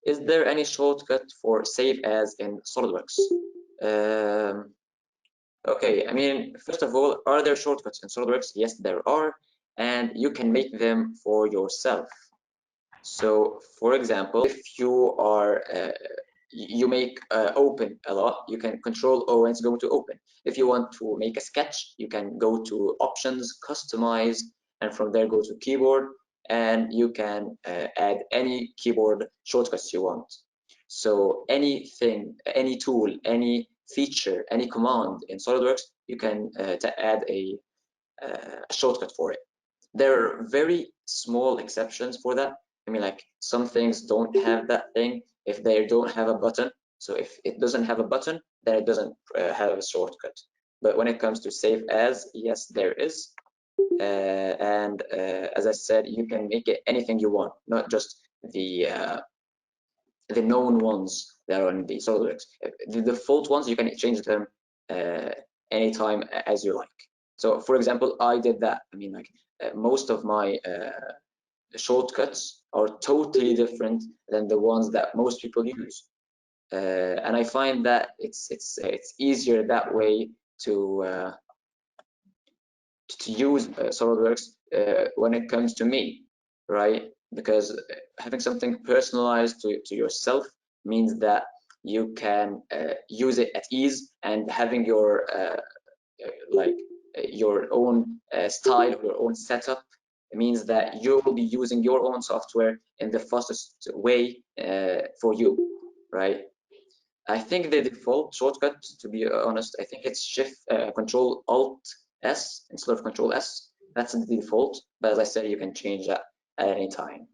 Is there any shortcut for save as in SolidWorks? Okay, I mean, first of all, are there shortcuts in SolidWorks? Yes, there are, and you can make them for yourself. So, for example, if you are you make open a lot, you can control O and go to open. If you want to make a sketch, you can go to options, customize, and from there go to keyboard, and you can add any keyboard shortcuts you want. So anything, any tool, any feature, any command in SolidWorks, you can add a shortcut for it. There are very small exceptions for that. I mean, like some things don't have that thing if they don't have a button. So if it doesn't have a button, then it doesn't have a shortcut. But when it comes to save as, yes, there is. As I said, you can make it anything you want, not just the known ones that are in the SolidWorks. The default ones, you can change them anytime as you like. So for example, I did that. I mean, like most of my shortcuts are totally different than the ones that most people use. And I find that it's easier that way to use SolidWorks when it comes to me, right? Because having something personalized to yourself means that you can use it at ease, and having your like your own style, your own setup, means that you will be using your own software in the fastest way for you, right? I think the default shortcut, to be honest, I think it's Control Alt S instead of Control S. That's the default, but as I said, you can change that at any time.